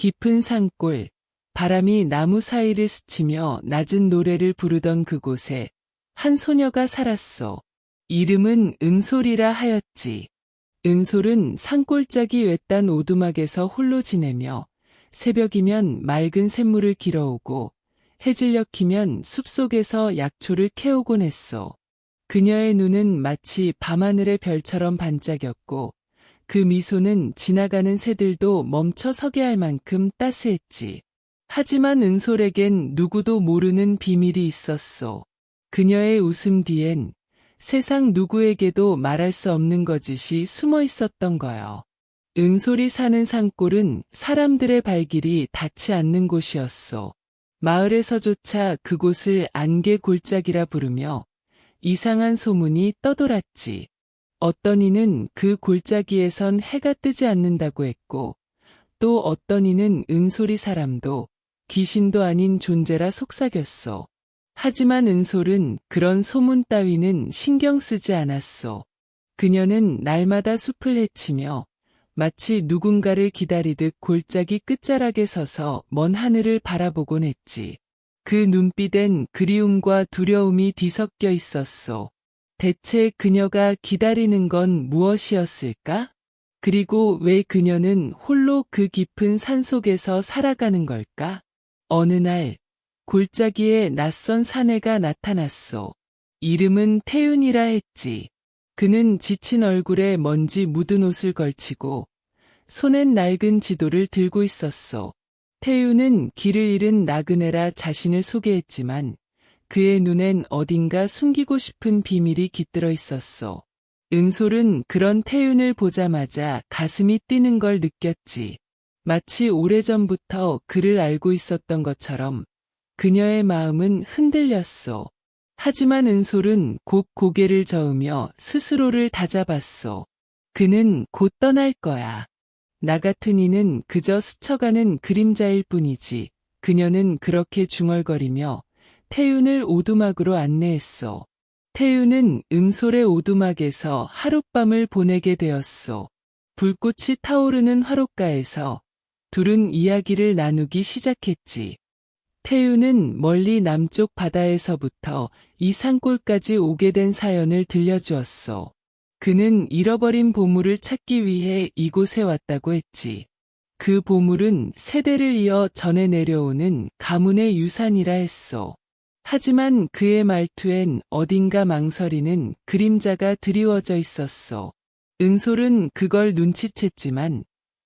깊은 산골, 바람이 나무 사이를 스치며 낮은 노래를 부르던 그곳에 한 소녀가 살았소. 이름은 은솔이라 하였지. 은솔은 산골짜기 외딴 오두막에서 홀로 지내며 새벽이면 맑은 샘물을 길어오고 해질녘이면 숲속에서 약초를 캐오곤 했소. 그녀의 눈은 마치 밤하늘의 별처럼 반짝였고 그 미소는 지나가는 새들도 멈춰 서게 할 만큼 따스했지. 하지만 은솔에겐 누구도 모르는 비밀이 있었소. 그녀의 웃음 뒤엔 세상 누구에게도 말할 수 없는 거짓이 숨어 있었던 거요. 은솔이 사는 산골은 사람들의 발길이 닿지 않는 곳이었소. 마을에서조차 그곳을 안개 골짜기라 부르며 이상한 소문이 떠돌았지. 어떤 이는 그 골짜기에선 해가 뜨지 않는다고 했고 또 어떤 이는 은솔이 사람도 귀신도 아닌 존재라 속삭였소. 하지만 은솔은 그런 소문 따위는 신경 쓰지 않았소. 그녀는 날마다 숲을 헤치며 마치 누군가를 기다리듯 골짜기 끝자락에 서서 먼 하늘을 바라보곤 했지. 그 눈빛엔 그리움과 두려움이 뒤섞여 있었소. 대체 그녀가 기다리는 건 무엇이었을까? 그리고 왜 그녀는 홀로 그 깊은 산속에서 살아가는 걸까? 어느 날 골짜기에 낯선 사내가 나타났소. 이름은 태윤이라 했지. 그는 지친 얼굴에 먼지 묻은 옷을 걸치고 손엔 낡은 지도를 들고 있었소. 태윤은 길을 잃은 나그네라 자신을 소개했지만 그의 눈엔 어딘가 숨기고 싶은 비밀이 깃들어 있었소. 은솔은 그런 태윤을 보자마자 가슴이 뛰는 걸 느꼈지. 마치 오래전부터 그를 알고 있었던 것처럼 그녀의 마음은 흔들렸소. 하지만 은솔은 곧 고개를 저으며 스스로를 다잡았소. 그는 곧 떠날 거야. 나 같은 이는 그저 스쳐가는 그림자일 뿐이지. 그녀는 그렇게 중얼거리며 태윤을 오두막으로 안내했소. 태윤은 은솔의 오두막에서 하룻밤을 보내게 되었소. 불꽃이 타오르는 화롯가에서 둘은 이야기를 나누기 시작했지. 태윤은 멀리 남쪽 바다에서부터 이 산골까지 오게 된 사연을 들려주었소. 그는 잃어버린 보물을 찾기 위해 이곳에 왔다고 했지. 그 보물은 세대를 이어 전해 내려오는 가문의 유산이라 했소. 하지만 그의 말투엔 어딘가 망설이는 그림자가 드리워져 있었소. 은솔은 그걸 눈치챘지만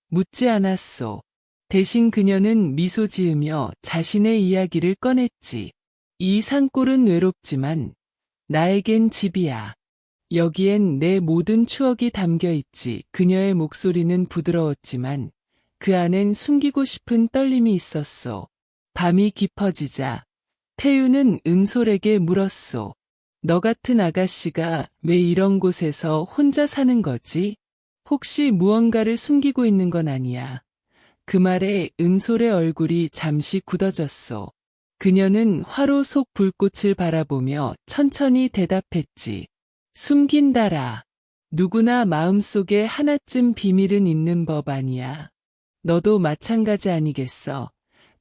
묻지 않았소. 대신 그녀는 미소 지으며 자신의 이야기를 꺼냈지. 이 산골은 외롭지만 나에겐 집이야. 여기엔 내 모든 추억이 담겨 있지. 그녀의 목소리는 부드러웠지만 그 안엔 숨기고 싶은 떨림이 있었소. 밤이 깊어지자 태윤은 은솔에게 물었소. 너 같은 아가씨가 왜 이런 곳에서 혼자 사는 거지? 혹시 무언가를 숨기고 있는 건 아니야? 그 말에 은솔의 얼굴이 잠시 굳어졌소. 그녀는 화로 속 불꽃을 바라보며 천천히 대답했지. 숨긴다라. 누구나 마음속에 하나쯤 비밀은 있는 법 아니야. 너도 마찬가지 아니겠어?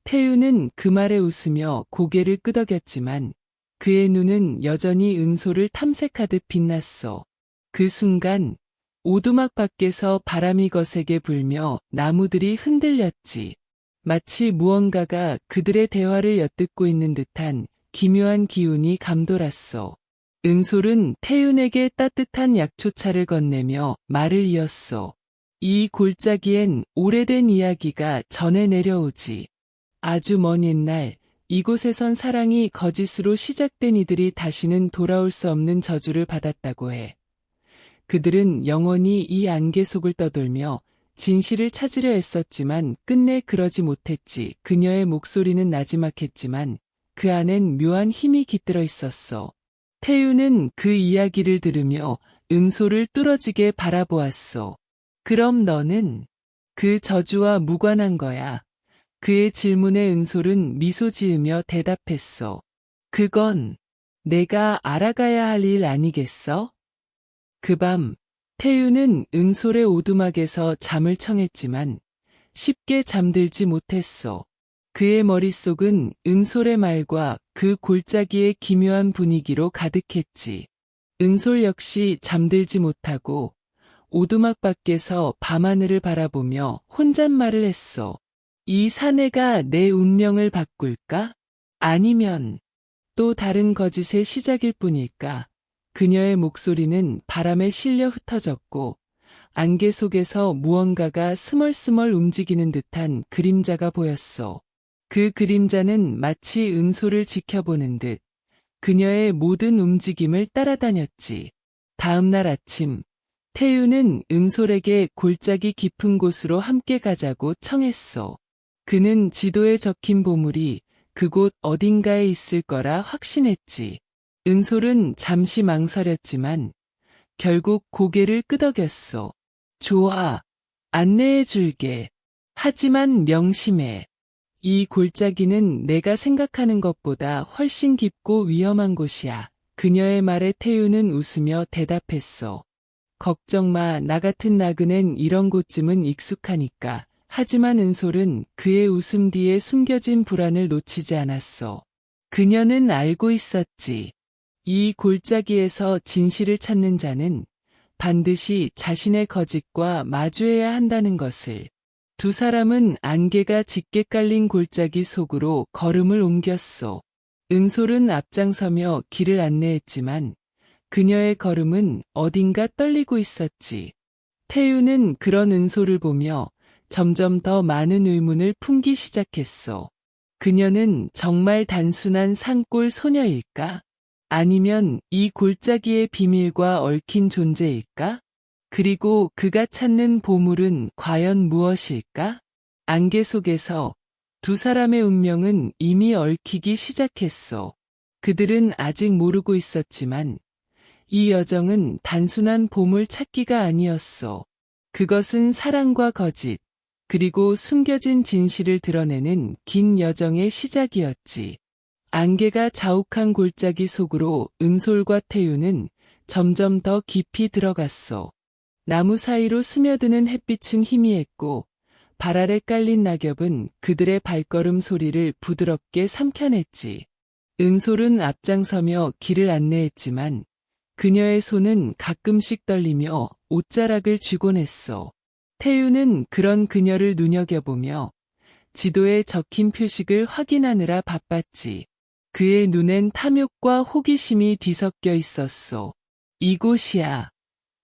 태윤은 그 말에 웃으며 고개를 끄덕였지만 그의 눈은 여전히 은솔을 탐색하듯 빛났소. 그 순간 오두막 밖에서 바람이 거세게 불며 나무들이 흔들렸지. 마치 무언가가 그들의 대화를 엿듣고 있는 듯한 기묘한 기운이 감돌았소. 은솔은 태윤에게 따뜻한 약초차를 건네며 말을 이었소. 이 골짜기엔 오래된 이야기가 전해 내려오지. 아주 먼 옛날 이곳에선 사랑이 거짓으로 시작된 이들이 다시는 돌아올 수 없는 저주를 받았다고 해. 그들은 영원히 이 안개 속을 떠돌며 진실을 찾으려 애썼지만 끝내 그러지 못했지. 그녀의 목소리는 나지막했지만 그 안엔 묘한 힘이 깃들어 있었어. 태윤은 그 이야기를 들으며 은솔을 뚫어지게 바라보았소. 그럼 너는 그 저주와 무관한 거야. 그의 질문에 은솔은 미소 지으며 대답했소. 그건 내가 알아가야 할 일 아니겠어? 그 밤 태윤은 은솔의 오두막에서 잠을 청했지만 쉽게 잠들지 못했소. 그의 머릿속은 은솔의 말과 그 골짜기의 기묘한 분위기로 가득했지. 은솔 역시 잠들지 못하고 오두막 밖에서 밤하늘을 바라보며 혼잣말을 했소. 이 사내가 내 운명을 바꿀까? 아니면 또 다른 거짓의 시작일 뿐일까? 그녀의 목소리는 바람에 실려 흩어졌고 안개 속에서 무언가가 스멀스멀 움직이는 듯한 그림자가 보였소. 그 그림자는 마치 은솔을 지켜보는 듯 그녀의 모든 움직임을 따라다녔지. 다음 날 아침, 태유는 은솔에게 골짜기 깊은 곳으로 함께 가자고 청했소. 그는 지도에 적힌 보물이 그곳 어딘가에 있을 거라 확신했지. 은솔은 잠시 망설였지만 결국 고개를 끄덕였소. 좋아, 안내해 줄게. 하지만 명심해. 이 골짜기는 내가 생각하는 것보다 훨씬 깊고 위험한 곳이야. 그녀의 말에 태유는 웃으며 대답했소. 걱정 마, 나 같은 나그넨 이런 곳쯤은 익숙하니까. 하지만 은솔은 그의 웃음 뒤에 숨겨진 불안을 놓치지 않았소. 그녀는 알고 있었지. 이 골짜기에서 진실을 찾는 자는 반드시 자신의 거짓과 마주해야 한다는 것을. 두 사람은 안개가 짙게 깔린 골짜기 속으로 걸음을 옮겼소. 은솔은 앞장서며 길을 안내했지만 그녀의 걸음은 어딘가 떨리고 있었지. 태유는 그런 은솔을 보며 점점 더 많은 의문을 품기 시작했소. 그녀는 정말 단순한 산골 소녀일까? 아니면 이 골짜기의 비밀과 얽힌 존재일까? 그리고 그가 찾는 보물은 과연 무엇일까? 안개 속에서 두 사람의 운명은 이미 얽히기 시작했소. 그들은 아직 모르고 있었지만 이 여정은 단순한 보물 찾기가 아니었소. 그것은 사랑과 거짓, 그리고 숨겨진 진실을 드러내는 긴 여정의 시작이었지. 안개가 자욱한 골짜기 속으로 은솔과 태유는 점점 더 깊이 들어갔소. 나무 사이로 스며드는 햇빛은 희미했고 발 아래 깔린 낙엽은 그들의 발걸음 소리를 부드럽게 삼켜냈지. 은솔은 앞장서며 길을 안내했지만 그녀의 손은 가끔씩 떨리며 옷자락을 쥐곤 했소. 태유는 그런 그녀를 눈여겨보며 지도에 적힌 표식을 확인하느라 바빴지. 그의 눈엔 탐욕과 호기심이 뒤섞여 있었소. 이곳이야.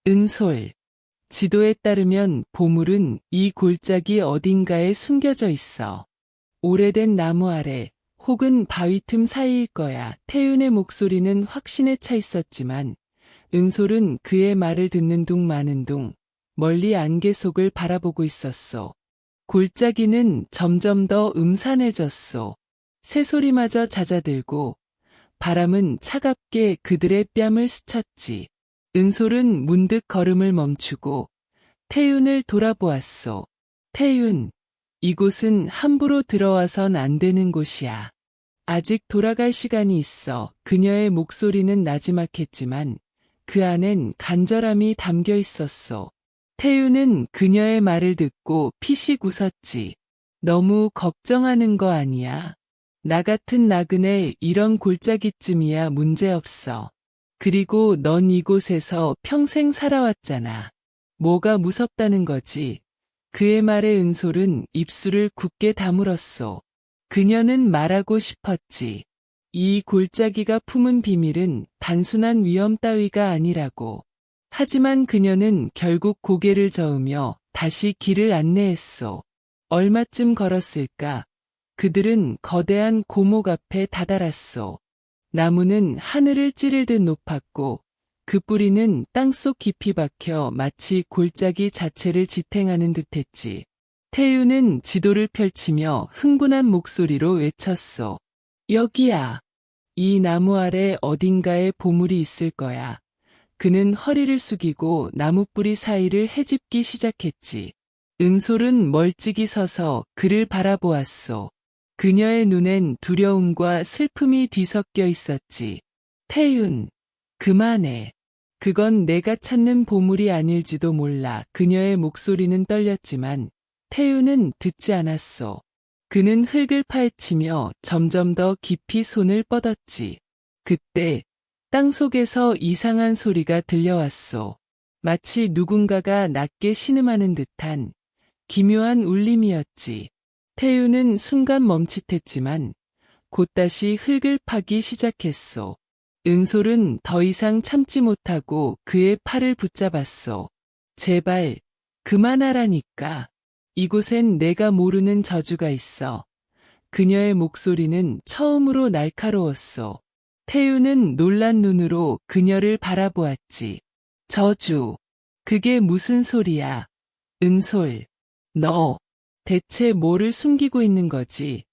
은솔. 지도에 따르면 보물은 이 골짜기 어딘가에 숨겨져 있어. 오래된 나무 아래 혹은 바위 틈 사이일 거야. 태윤의 목소리는 확신에 차 있었지만 은솔은 그의 말을 듣는 둥 마는 둥 멀리 안개 속을 바라보고 있었소. 골짜기는 점점 더 음산해졌소. 새소리마저 잦아들고 바람은 차갑게 그들의 뺨을 스쳤지. 은솔은 문득 걸음을 멈추고 태윤을 돌아보았소. 태윤, 이곳은 함부로 들어와선 안 되는 곳이야. 아직 돌아갈 시간이 있어. 그녀의 목소리는 나지막했지만 그 안엔 간절함이 담겨 있었소. 태윤은 그녀의 말을 듣고 피식 웃었지. 너무 걱정하는 거 아니야. 나 같은 나그네 이런 골짜기쯤이야 문제없어. 그리고 넌 이곳에서 평생 살아왔잖아. 뭐가 무섭다는 거지. 그의 말에 은솔은 입술을 굳게 다물었소. 그녀는 말하고 싶었지. 이 골짜기가 품은 비밀은 단순한 위험 따위가 아니라고. 하지만 그녀는 결국 고개를 저으며 다시 길을 안내했소. 얼마쯤 걸었을까? 그들은 거대한 고목 앞에 다다랐소. 나무는 하늘을 찌를 듯 높았고 그 뿌리는 땅속 깊이 박혀 마치 골짜기 자체를 지탱하는 듯했지. 태유는 지도를 펼치며 흥분한 목소리로 외쳤소. 여기야. 이 나무 아래 어딘가에 보물이 있을 거야. 그는 허리를 숙이고 나무뿌리 사이를 헤집기 시작했지. 은솔은 멀찍이 서서 그를 바라보았소. 그녀의 눈엔 두려움과 슬픔이 뒤섞여 있었지. 태윤, 그만해. 그건 내가 찾는 보물이 아닐지도 몰라. 그녀의 목소리는 떨렸지만 태윤은 듣지 않았소. 그는 흙을 파헤치며 점점 더 깊이 손을 뻗었지. 그때 땅속에서 이상한 소리가 들려왔소. 마치 누군가가 낮게 신음하는 듯한 기묘한 울림이었지. 태윤은 순간 멈칫했지만 곧 다시 흙을 파기 시작했소. 은솔은 더 이상 참지 못하고 그의 팔을 붙잡았소. 제발 그만하라니까. 이곳엔 내가 모르는 저주가 있어. 그녀의 목소리는 처음으로 날카로웠소. 태윤은 놀란 눈으로 그녀를 바라보았지. 저주. 그게 무슨 소리야? 은솔. 너 대체 뭐를 숨기고 있는 거지?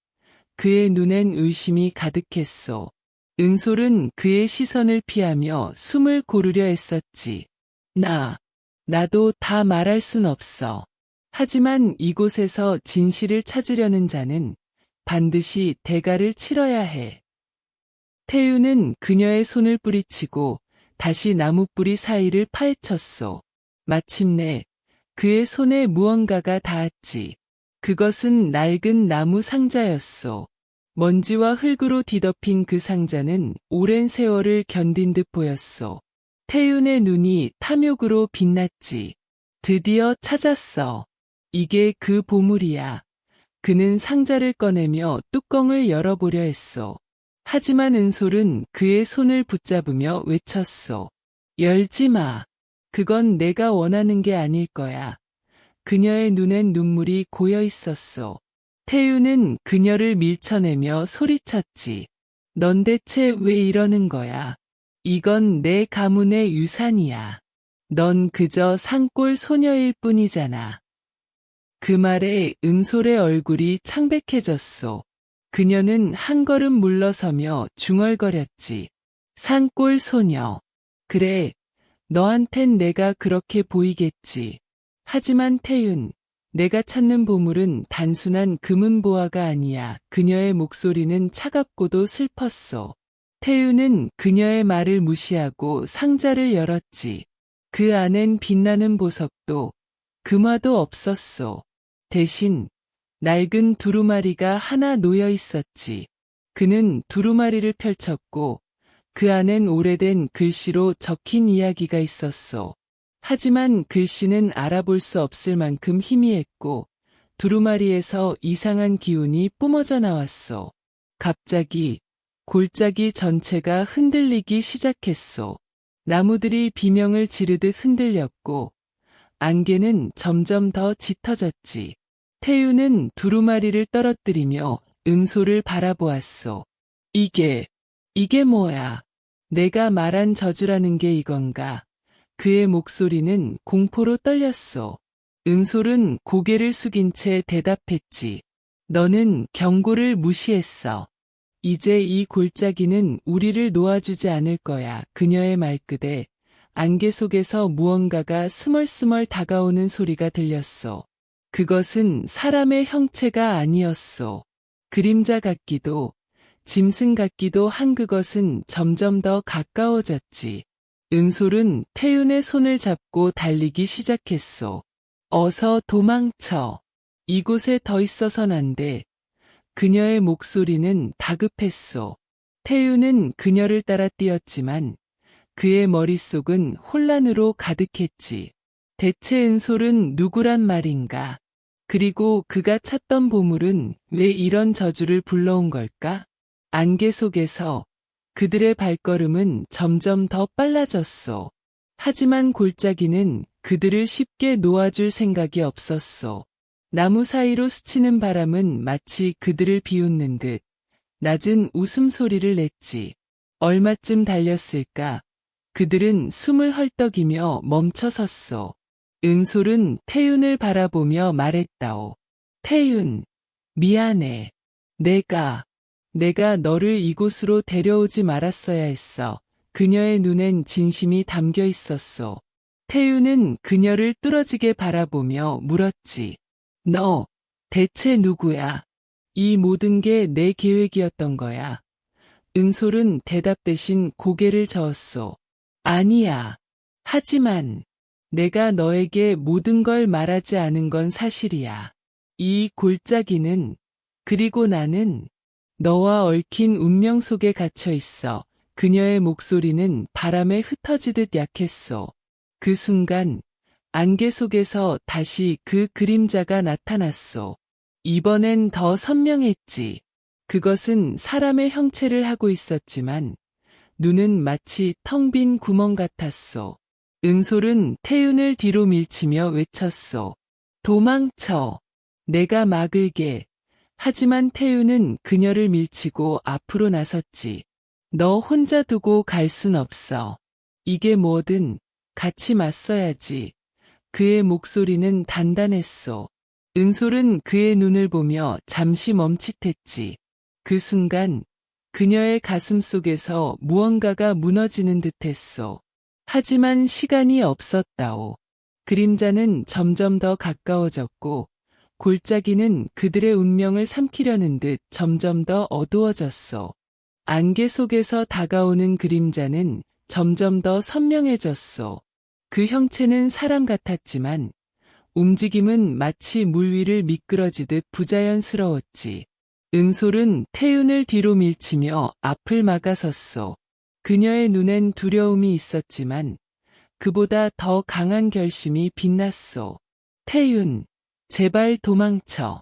그의 눈엔 의심이 가득했소. 은솔은 그의 시선을 피하며 숨을 고르려 했었지. 나도 다 말할 순 없어. 하지만 이곳에서 진실을 찾으려는 자는 반드시 대가를 치러야 해. 태윤은 그녀의 손을 뿌리치고 다시 나무뿌리 사이를 파헤쳤소. 마침내 그의 손에 무언가가 닿았지. 그것은 낡은 나무 상자였소. 먼지와 흙으로 뒤덮인 그 상자는 오랜 세월을 견딘 듯 보였소. 태윤의 눈이 탐욕으로 빛났지. 드디어 찾았어. 이게 그 보물이야. 그는 상자를 꺼내며 뚜껑을 열어보려 했소. 하지만 은솔은 그의 손을 붙잡으며 외쳤소. 열지 마. 그건 내가 원하는 게 아닐 거야. 그녀의 눈엔 눈물이 고여 있었소. 태윤은 그녀를 밀쳐내며 소리쳤지. 넌 대체 왜 이러는 거야? 이건 내 가문의 유산이야. 넌 그저 산골 소녀일 뿐이잖아. 그 말에 은솔의 얼굴이 창백해졌소. 그녀는 한 걸음 물러서며 중얼거렸지. 산골 소녀. 그래, 너한텐 내가 그렇게 보이겠지. 하지만 태윤, 내가 찾는 보물은 단순한 금은보화가 아니야. 그녀의 목소리는 차갑고도 슬펐소. 태윤은 그녀의 말을 무시하고 상자를 열었지. 그 안엔 빛나는 보석도 금화도 없었소. 대신 낡은 두루마리가 하나 놓여 있었지. 그는 두루마리를 펼쳤고 그 안엔 오래된 글씨로 적힌 이야기가 있었소. 하지만 글씨는 알아볼 수 없을 만큼 희미했고 두루마리에서 이상한 기운이 뿜어져 나왔소. 갑자기 골짜기 전체가 흔들리기 시작했소. 나무들이 비명을 지르듯 흔들렸고 안개는 점점 더 짙어졌지. 태윤은 두루마리를 떨어뜨리며 은솔을 바라보았소. 이게 뭐야? 내가 말한 저주라는 게 이건가? 그의 목소리는 공포로 떨렸소. 은솔은 고개를 숙인 채 대답했지. 너는 경고를 무시했어. 이제 이 골짜기는 우리를 놓아주지 않을 거야. 그녀의 말끝에 안개 속에서 무언가가 스멀스멀 다가오는 소리가 들렸소. 그것은 사람의 형체가 아니었소. 그림자 같기도 짐승 같기도 한 그것은 점점 더 가까워졌지. 은솔은 태윤의 손을 잡고 달리기 시작했소. 어서 도망쳐. 이곳에 더 있어선 안 돼. 그녀의 목소리는 다급했소. 태윤은 그녀를 따라 뛰었지만 그의 머릿속은 혼란으로 가득했지. 대체 은솔은 누구란 말인가? 그리고 그가 찾던 보물은 왜 이런 저주를 불러온 걸까? 안개 속에서 그들의 발걸음은 점점 더 빨라졌소. 하지만 골짜기는 그들을 쉽게 놓아줄 생각이 없었소. 나무 사이로 스치는 바람은 마치 그들을 비웃는 듯 낮은 웃음소리를 냈지. 얼마쯤 달렸을까? 그들은 숨을 헐떡이며 멈춰섰소. 은솔은 태윤을 바라보며 말했다오. 태윤, 미안해. 내가 너를 이곳으로 데려오지 말았어야 했어. 그녀의 눈엔 진심이 담겨 있었소. 태윤은 그녀를 뚫어지게 바라보며 물었지. 너 대체 누구야? 이 모든 게 내 계획이었던 거야. 은솔은 대답 대신 고개를 저었소. 아니야. 하지만 내가 너에게 모든 걸 말하지 않은 건 사실이야. 이 골짜기는, 그리고 나는 너와 얽힌 운명 속에 갇혀 있어. 그녀의 목소리는 바람에 흩어지듯 약했소. 그 순간 안개 속에서 다시 그 그림자가 나타났소. 이번엔 더 선명했지. 그것은 사람의 형체를 하고 있었지만 눈은 마치 텅 빈 구멍 같았소. 은솔은 태윤을 뒤로 밀치며 외쳤소. 도망쳐. 내가 막을게. 하지만 태윤은 그녀를 밀치고 앞으로 나섰지. 너 혼자 두고 갈 순 없어. 이게 뭐든 같이 맞서야지. 그의 목소리는 단단했소. 은솔은 그의 눈을 보며 잠시 멈칫했지. 그 순간 그녀의 가슴 속에서 무언가가 무너지는 듯했소. 하지만 시간이 없었다오. 그림자는 점점 더 가까워졌고 골짜기는 그들의 운명을 삼키려는 듯 점점 더 어두워졌소. 안개 속에서 다가오는 그림자는 점점 더 선명해졌소. 그 형체는 사람 같았지만 움직임은 마치 물 위를 미끄러지듯 부자연스러웠지. 은솔은 태윤을 뒤로 밀치며 앞을 막아섰소. 그녀의 눈엔 두려움이 있었지만 그보다 더 강한 결심이 빛났소. 태윤, 제발 도망쳐.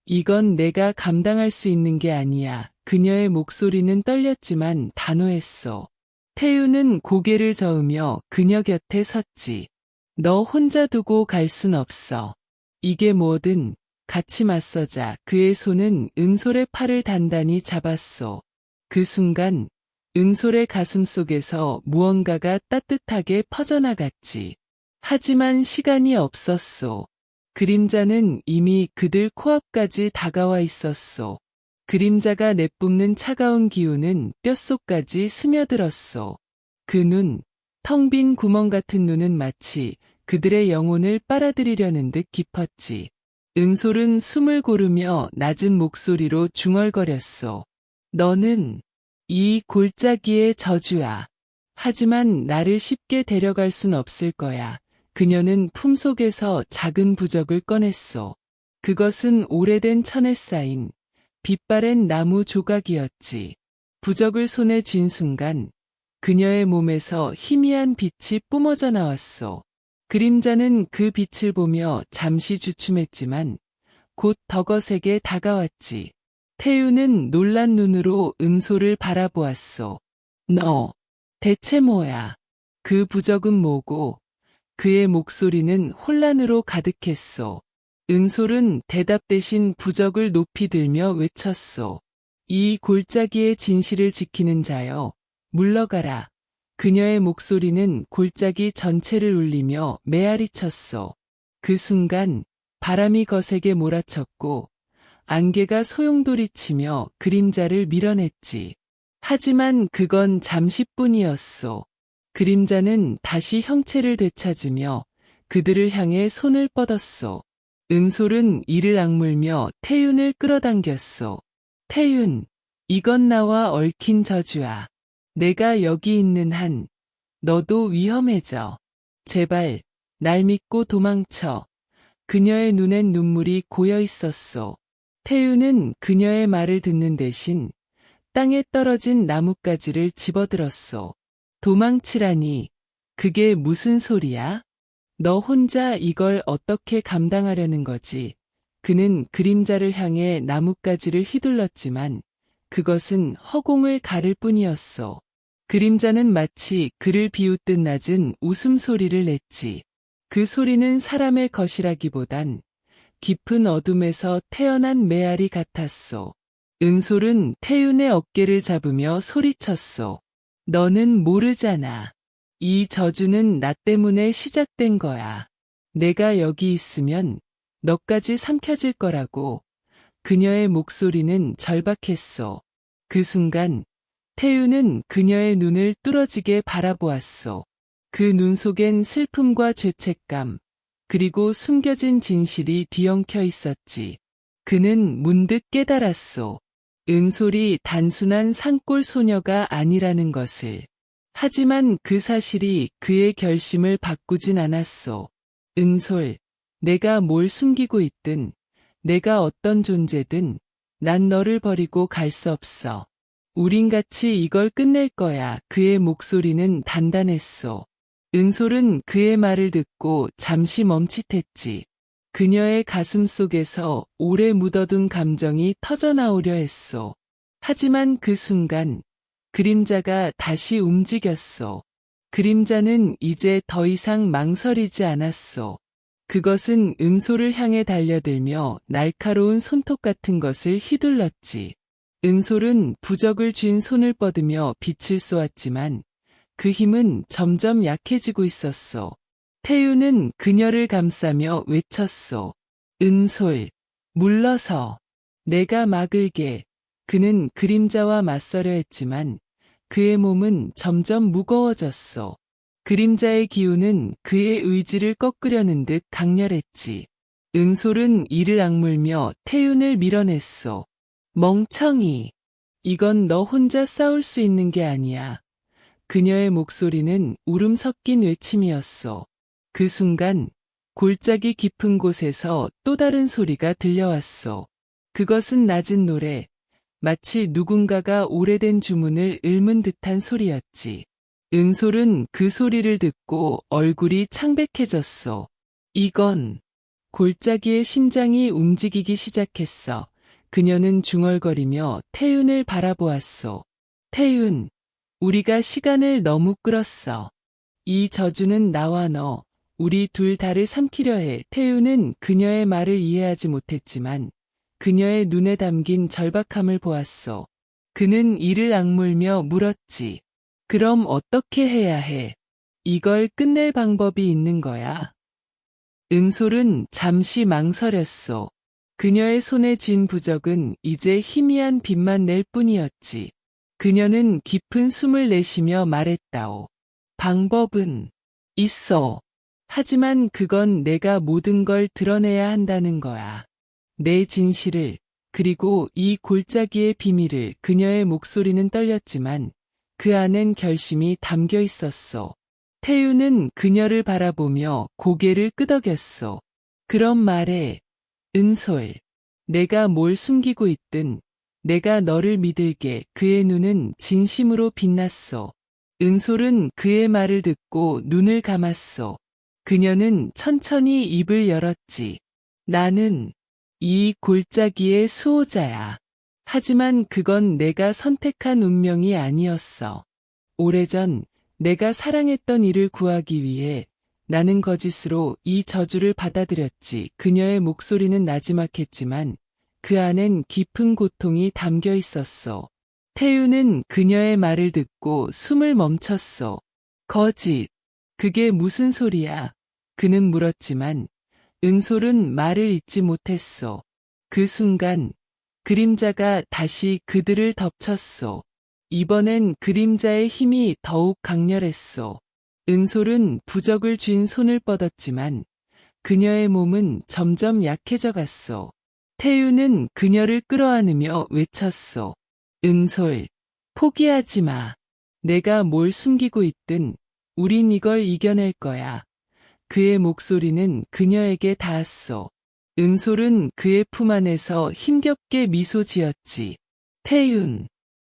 이건 내가 감당할 수 있는 게 아니야. 그녀의 목소리는 떨렸지만 단호했소. 태윤은 고개를 저으며 그녀 곁에 섰지. 너 혼자 두고 갈 순 없어. 이게 뭐든 같이 맞서자. 그의 손은 은솔의 팔을 단단히 잡았소. 그 순간 은솔의 가슴 속에서 무언가가 따뜻하게 퍼져나갔지. 하지만 시간이 없었소. 그림자는 이미 그들 코앞까지 다가와 있었소. 그림자가 내뿜는 차가운 기운은 뼛속까지 스며들었소. 그 눈, 텅 빈 구멍 같은 눈은 마치 그들의 영혼을 빨아들이려는 듯 깊었지. 은솔은 숨을 고르며 낮은 목소리로 중얼거렸소. 너는 이 골짜기의 저주야. 하지만 나를 쉽게 데려갈 순 없을 거야. 그녀는 품속에서 작은 부적을 꺼냈소. 그것은 오래된 천에 쌓인 빛바랜 나무 조각이었지. 부적을 손에 쥔 순간 그녀의 몸에서 희미한 빛이 뿜어져 나왔소. 그림자는 그 빛을 보며 잠시 주춤했지만 곧 더 거세게 다가왔지. 태윤은 놀란 눈으로 은솔을 바라보았소. 너, 대체 뭐야? 그 부적은 뭐고? 그의 목소리는 혼란으로 가득했소. 은솔은 대답 대신 부적을 높이 들며 외쳤소. 이 골짜기의 진실을 지키는 자여, 물러가라. 그녀의 목소리는 골짜기 전체를 울리며 메아리쳤소. 그 순간 바람이 거세게 몰아쳤고 안개가 소용돌이치며 그림자를 밀어냈지. 하지만 그건 잠시뿐이었소. 그림자는 다시 형체를 되찾으며 그들을 향해 손을 뻗었소. 은솔은 이를 악물며 태윤을 끌어당겼소. 태윤, 이건 나와 얽힌 저주야. 내가 여기 있는 한 너도 위험해져. 제발 날 믿고 도망쳐. 그녀의 눈엔 눈물이 고여 있었소. 태윤은 그녀의 말을 듣는 대신 땅에 떨어진 나뭇가지를 집어들었소. 도망치라니, 그게 무슨 소리야? 너 혼자 이걸 어떻게 감당하려는 거지? 그는 그림자를 향해 나뭇가지를 휘둘렀지만 그것은 허공을 가를 뿐이었소. 그림자는 마치 그를 비웃듯 낮은 웃음소리를 냈지. 그 소리는 사람의 것이라기보단 깊은 어둠에서 태어난 메아리 같았소. 은솔은 태윤의 어깨를 잡으며 소리쳤소. 너는 모르잖아. 이 저주는 나 때문에 시작된 거야. 내가 여기 있으면 너까지 삼켜질 거라고. 그녀의 목소리는 절박했소. 그 순간 태윤은 그녀의 눈을 뚫어지게 바라보았소. 그 눈 속엔 슬픔과 죄책감, 그리고 숨겨진 진실이 뒤엉켜 있었지. 그는 문득 깨달았소. 은솔이 단순한 산골 소녀가 아니라는 것을. 하지만 그 사실이 그의 결심을 바꾸진 않았소. 은솔, 내가 뭘 숨기고 있든 내가 어떤 존재든 난 너를 버리고 갈 수 없어. 우린 같이 이걸 끝낼 거야. 그의 목소리는 단단했어. 은솔은 그의 말을 듣고 잠시 멈칫했지. 그녀의 가슴 속에서 오래 묻어둔 감정이 터져나오려 했어. 하지만 그 순간 그림자가 다시 움직였어. 그림자는 이제 더 이상 망설이지 않았어. 그것은 은솔을 향해 달려들며 날카로운 손톱 같은 것을 휘둘렀지. 은솔은 부적을 쥔 손을 뻗으며 빛을 쏘았지만 그 힘은 점점 약해지고 있었어. 태유는 그녀를 감싸며 외쳤어. 은솔, 물러서. 내가 막을게. 그는 그림자와 맞서려 했지만 그의 몸은 점점 무거워졌어. 그림자의 기운은 그의 의지를 꺾으려는 듯 강렬했지. 은솔은 이를 악물며 태윤을 밀어냈어. 멍청이. 이건 너 혼자 싸울 수 있는 게 아니야. 그녀의 목소리는 울음 섞인 외침이었어. 그 순간 골짜기 깊은 곳에서 또 다른 소리가 들려왔어. 그것은 낮은 노래, 마치 누군가가 오래된 주문을 읊은 듯한 소리였지. 은솔은 그 소리를 듣고 얼굴이 창백해졌어. 이건 골짜기의 심장이 움직이기 시작했어. 그녀는 중얼거리며 태윤을 바라보았어. 태윤, 우리가 시간을 너무 끌었어. 이 저주는 나와 너, 우리 둘 다를 삼키려 해. 태윤은 그녀의 말을 이해하지 못했지만 그녀의 눈에 담긴 절박함을 보았어. 그는 이를 악물며 물었지. 그럼 어떻게 해야 해? 이걸 끝낼 방법이 있는 거야. 은솔은 잠시 망설였어. 그녀의 손에 쥔 부적은 이제 희미한 빛만 낼 뿐이었지. 그녀는 깊은 숨을 내쉬며 말했다오. 방법은 있어. 하지만 그건 내가 모든 걸 드러내야 한다는 거야. 내 진실을, 그리고 이 골짜기의 비밀을. 그녀의 목소리는 떨렸지만 그 안엔 결심이 담겨 있었어. 태유는 그녀를 바라보며 고개를 끄덕였어. 그럼 말해, 은솔. 내가 뭘 숨기고 있든 내가 너를 믿을게. 그의 눈은 진심으로 빛났어. 은솔은 그의 말을 듣고 눈을 감았어. 그녀는 천천히 입을 열었지. 나는 이 골짜기의 수호자야. 하지만 그건 내가 선택한 운명이 아니었어. 오래전 내가 사랑했던 이를 구하기 위해 나는 거짓으로 이 저주를 받아들였지. 그녀의 목소리는 나지막했지만 그 안엔 깊은 고통이 담겨 있었어. 태유는 그녀의 말을 듣고 숨을 멈췄어. 거짓. 그게 무슨 소리야? 그는 물었지만 은솔은 말을 잇지 못했어. 그 순간 그림자가 다시 그들을 덮쳤어. 이번엔 그림자의 힘이 더욱 강렬했어. 은솔은 부적을 쥔 손을 뻗었지만 그녀의 몸은 점점 약해져 갔어. 태유는 그녀를 끌어안으며 외쳤어. 은솔, 포기하지 마. 내가 뭘 숨기고 있든 우린 이걸 이겨낼 거야. 그의 목소리는 그녀에게 닿았어. 은솔은 그의 품 안에서 힘겹게 미소 지었지. 태윤,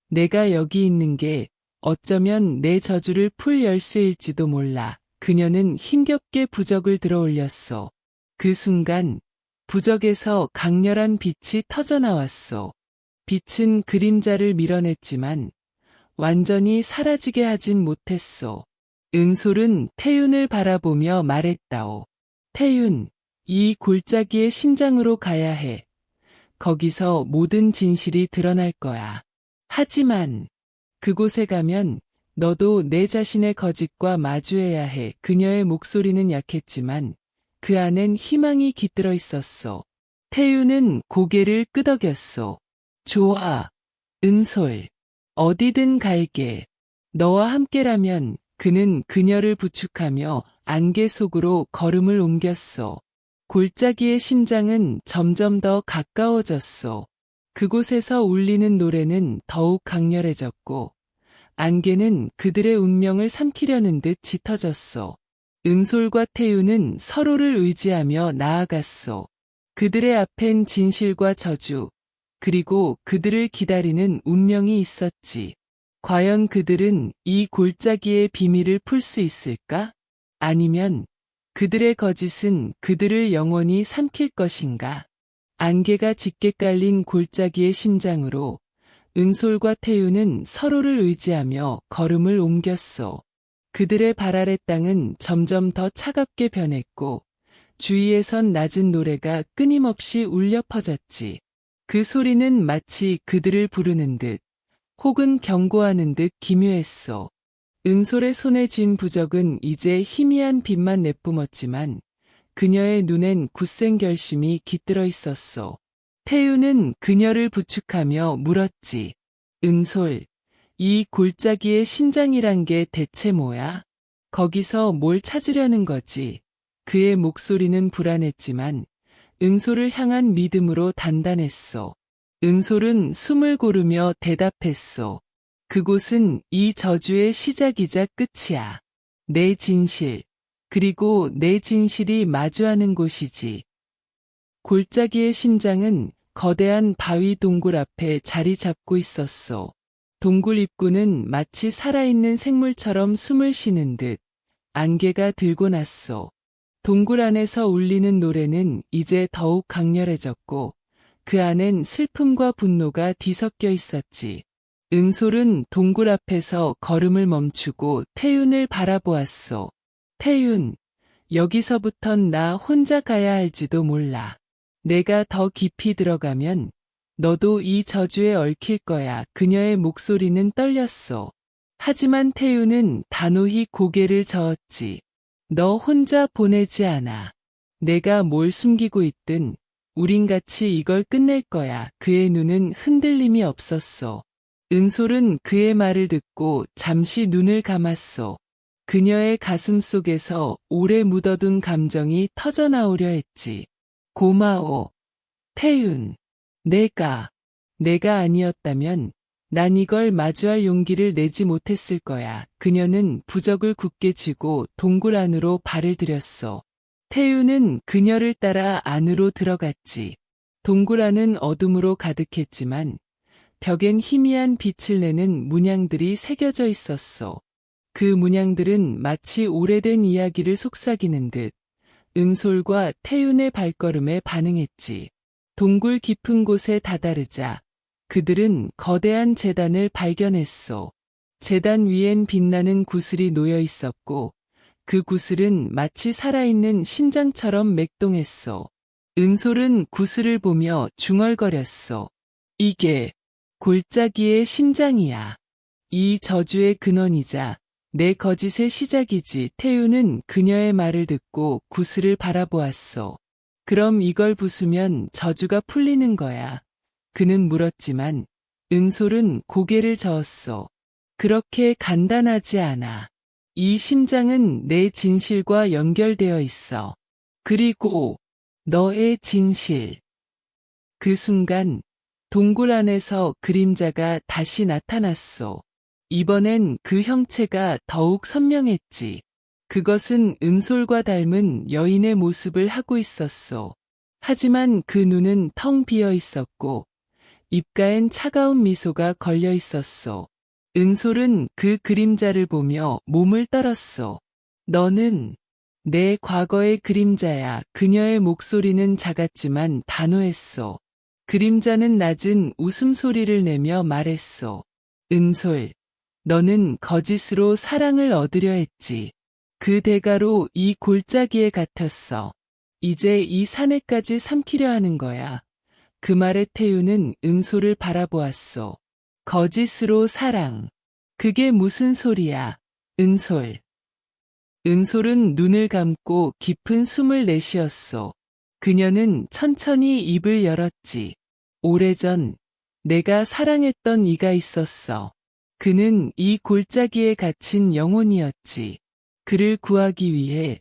내가 여기 있는 게 어쩌면 내 저주를 풀 열쇠일지도 몰라. 그녀는 힘겹게 부적을 들어 올렸어. 그 순간 부적에서 강렬한 빛이 터져나왔어. 빛은 그림자를 밀어냈지만 완전히 사라지게 하진 못했어. 은솔은 태윤을 바라보며 말했다오. 태윤, 이 골짜기의 심장으로 가야 해. 거기서 모든 진실이 드러날 거야. 하지만 그곳에 가면 너도 내 자신의 거짓과 마주해야 해. 그녀의 목소리는 약했지만 그 안엔 희망이 깃들어 있었어. 태윤은 고개를 끄덕였어. 좋아, 은솔. 어디든 갈게. 너와 함께라면. 그는 그녀를 부축하며 안개 속으로 걸음을 옮겼어. 골짜기의 심장은 점점 더 가까워졌어. 그곳에서 울리는 노래는 더욱 강렬해졌고 안개는 그들의 운명을 삼키려는 듯 짙어졌어. 은솔과 태유는 서로를 의지하며 나아갔어. 그들의 앞엔 진실과 저주, 그리고 그들을 기다리는 운명이 있었지. 과연 그들은 이 골짜기의 비밀을 풀 수 있을까? 아니면 그들의 거짓은 그들을 영원히 삼킬 것인가? 안개가 짙게 깔린 골짜기의 심장으로 은솔과 태유는 서로를 의지하며 걸음을 옮겼소. 그들의 발 아래 땅은 점점 더 차갑게 변했고 주위에선 낮은 노래가 끊임없이 울려 퍼졌지. 그 소리는 마치 그들을 부르는 듯 혹은 경고하는 듯 기묘했소. 은솔의 손에 쥔 부적은 이제 희미한 빛만 내뿜었지만 그녀의 눈엔 굳센 결심이 깃들어 있었소. 태유는 그녀를 부축하며 물었지. 은솔, 이 골짜기의 심장이란 게 대체 뭐야? 거기서 뭘 찾으려는 거지? 그의 목소리는 불안했지만 은솔을 향한 믿음으로 단단했소. 은솔은 숨을 고르며 대답했소. 그곳은 이 저주의 시작이자 끝이야. 내 진실, 그리고 내 진실이 마주하는 곳이지. 골짜기의 심장은 거대한 바위 동굴 앞에 자리 잡고 있었소. 동굴 입구는 마치 살아있는 생물처럼 숨을 쉬는 듯 안개가 들고 났소. 동굴 안에서 울리는 노래는 이제 더욱 강렬해졌고 그 안엔 슬픔과 분노가 뒤섞여 있었지. 은솔은 동굴 앞에서 걸음을 멈추고 태윤을 바라보았소. 태윤, 여기서부턴 나 혼자 가야 할지도 몰라. 내가 더 깊이 들어가면 너도 이 저주에 얽힐 거야. 그녀의 목소리는 떨렸소. 하지만 태윤은 단호히 고개를 저었지. 너 혼자 보내지 않아. 내가 뭘 숨기고 있든 우린 같이 이걸 끝낼 거야. 그의 눈은 흔들림이 없었소. 은솔은 그의 말을 듣고 잠시 눈을 감았소. 그녀의 가슴 속에서 오래 묻어둔 감정이 터져나오려 했지. 고마워. 태윤. 내가 아니었다면 난 이걸 마주할 용기를 내지 못했을 거야. 그녀는 부적을 굳게 쥐고 동굴 안으로 발을 들였어. 태윤은 그녀를 따라 안으로 들어갔지. 동굴 안은 어둠으로 가득했지만 벽엔 희미한 빛을 내는 문양들이 새겨져 있었어. 그 문양들은 마치 오래된 이야기를 속삭이는 듯 은솔과 태윤의 발걸음에 반응했지. 동굴 깊은 곳에 다다르자 그들은 거대한 제단을 발견했소. 제단 위엔 빛나는 구슬이 놓여 있었고 그 구슬은 마치 살아있는 심장처럼 맥동했소. 은솔은 구슬을 보며 중얼거렸소. 이게 골짜기의 심장이야. 이 저주의 근원이자 내 거짓의 시작이지. 태윤은 그녀의 말을 듣고 구슬을 바라보았소. 그럼 이걸 부수면 저주가 풀리는 거야. 그는 물었지만 은솔은 고개를 저었소. 그렇게 간단하지 않아. 이 심장은 내 진실과 연결되어 있어. 그리고 너의 진실. 그 순간 동굴 안에서 그림자가 다시 나타났소. 이번엔 그 형체가 더욱 선명했지. 그것은 은솔과 닮은 여인의 모습을 하고 있었소. 하지만 그 눈은 텅 비어 있었고 입가엔 차가운 미소가 걸려 있었소. 은솔은 그 그림자를 보며 몸을 떨었소. 너는 내 과거의 그림자야. 그녀의 목소리는 작았지만 단호했소. 그림자는 낮은 웃음소리를 내며 말했소. 은솔, 너는 거짓으로 사랑을 얻으려 했지. 그 대가로 이 골짜기에 갇혔어. 이제 이 사내까지 삼키려 하는 거야. 그 말에 태윤은 은솔을 바라보았소. 거짓으로 사랑. 그게 무슨 소리야, 은솔. 은솔은 눈을 감고 깊은 숨을 내쉬었소. 그녀는 천천히 입을 열었지. 오래전 내가 사랑했던 이가 있었어. 그는 이 골짜기에 갇힌 영혼이었지. 그를 구하기 위해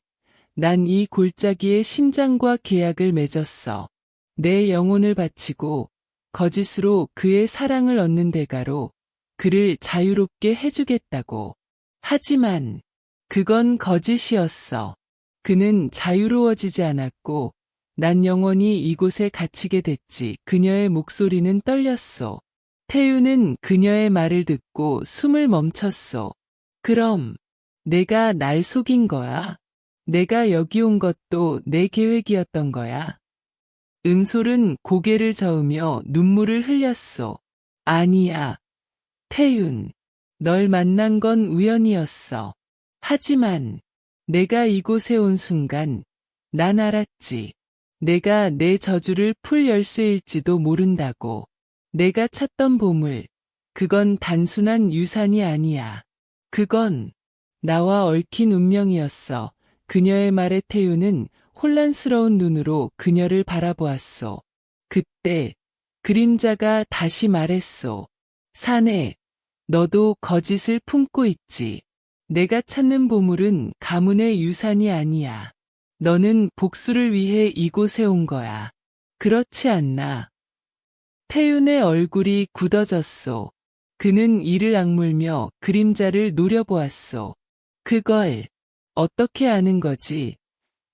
난 이 골짜기의 심장과 계약을 맺었어. 내 영혼을 바치고 거짓으로 그의 사랑을 얻는 대가로 그를 자유롭게 해주겠다고. 하지만 그건 거짓이었어. 그는 자유로워지지 않았고 난 영원히 이곳에 갇히게 됐지. 그녀의 목소리는 떨렸소. 태유는 그녀의 말을 듣고 숨을 멈췄소. 그럼 내가 날 속인 거야? 내가 여기 온 것도 내 계획이었던 거야? 은솔은 고개를 저으며 눈물을 흘렸소. 아니야, 태윤. 널 만난 건 우연이었어. 하지만 내가 이곳에 온 순간 난 알았지. 내가 내 저주를 풀 열쇠일지도 모른다고. 내가 찾던 보물, 그건 단순한 유산이 아니야. 그건 나와 얽힌 운명이었어. 그녀의 말에 태유는 혼란스러운 눈으로 그녀를 바라보았소. 그때 그림자가 다시 말했소. 사내, 너도 거짓을 품고 있지. 내가 찾는 보물은 가문의 유산이 아니야. 너는 복수를 위해 이곳에 온 거야. 그렇지 않나? 태윤의 얼굴이 굳어졌소. 그는 이를 악물며 그림자를 노려보았소. 그걸 어떻게 아는 거지?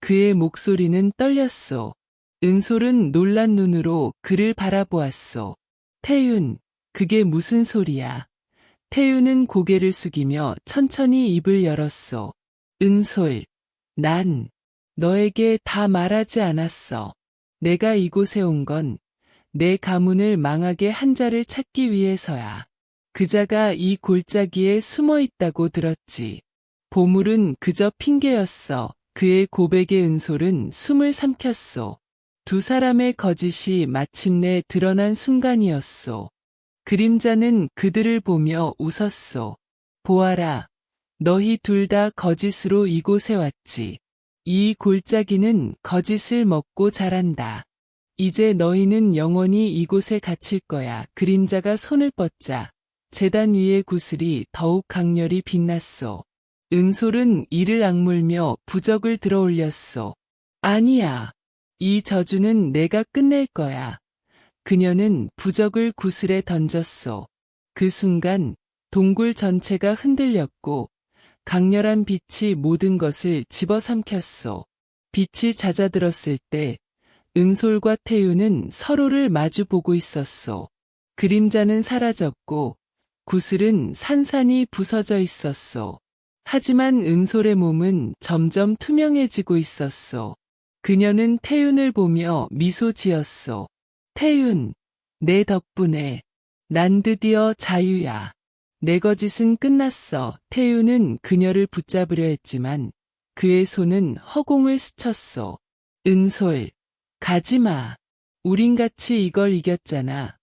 그의 목소리는 떨렸소. 은솔은 놀란 눈으로 그를 바라보았소. 태윤, 그게 무슨 소리야? 태윤은 고개를 숙이며 천천히 입을 열었소. 은솔, 난 너에게 다 말하지 않았어. 내가 이곳에 온 건 내 가문을 망하게 한 자를 찾기 위해서야. 그 자가 이 골짜기에 숨어 있다고 들었지. 보물은 그저 핑계였어. 그의 고백에 은솔은 숨을 삼켰소. 두 사람의 거짓이 마침내 드러난 순간이었소. 그림자는 그들을 보며 웃었소. 보아라, 너희 둘 다 거짓으로 이곳에 왔지. 이 골짜기는 거짓을 먹고 자란다. 이제 너희는 영원히 이곳에 갇힐 거야. 그림자가 손을 뻗자 제단 위의 구슬이 더욱 강렬히 빛났소. 은솔은 이를 악물며 부적을 들어올렸소. 아니야. 이 저주는 내가 끝낼 거야. 그녀는 부적을 구슬에 던졌소. 그 순간 동굴 전체가 흔들렸고 강렬한 빛이 모든 것을 집어삼켰소. 빛이 잦아들었을 때 은솔과 태유는 서로를 마주보고 있었소. 그림자는 사라졌고 구슬은 산산이 부서져 있었소. 하지만 은솔의 몸은 점점 투명해지고 있었소. 그녀는 태윤을 보며 미소 지었소. 태윤, 내 덕분에 난 드디어 자유야. 내 거짓은 끝났어. 태윤은 그녀를 붙잡으려 했지만 그의 손은 허공을 스쳤소. 은솔, 가지마. 우린 같이 이걸 이겼잖아.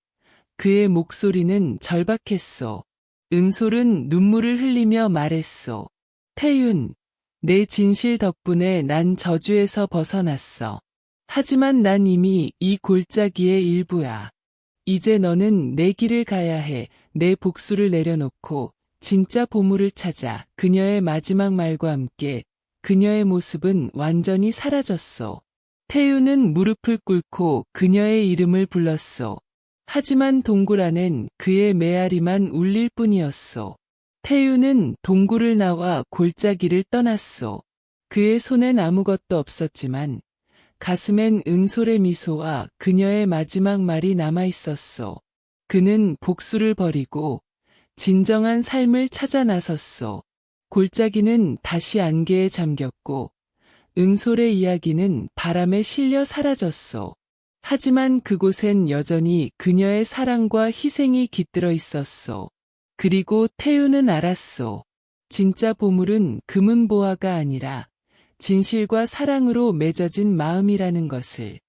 그의 목소리는 절박했소. 은솔은 눈물을 흘리며 말했소. 태윤, 내 진실 덕분에 난 저주에서 벗어났어. 하지만 난 이미 이 골짜기의 일부야. 이제 너는 내 길을 가야 해. 내 복수를 내려놓고 진짜 보물을 찾아. 그녀의 마지막 말과 함께 그녀의 모습은 완전히 사라졌소. 태윤은 무릎을 꿇고 그녀의 이름을 불렀소. 하지만 동굴 안엔 그의 메아리만 울릴 뿐이었소. 태윤은 동굴을 나와 골짜기를 떠났소. 그의 손엔 아무것도 없었지만 가슴엔 은솔의 미소와 그녀의 마지막 말이 남아있었소. 그는 복수를 버리고 진정한 삶을 찾아 나섰소. 골짜기는 다시 안개에 잠겼고 은솔의 이야기는 바람에 실려 사라졌소. 하지만 그곳엔 여전히 그녀의 사랑과 희생이 깃들어 있었소. 그리고 태윤은 알았소. 진짜 보물은 금은보화가 아니라 진실과 사랑으로 맺어진 마음이라는 것을.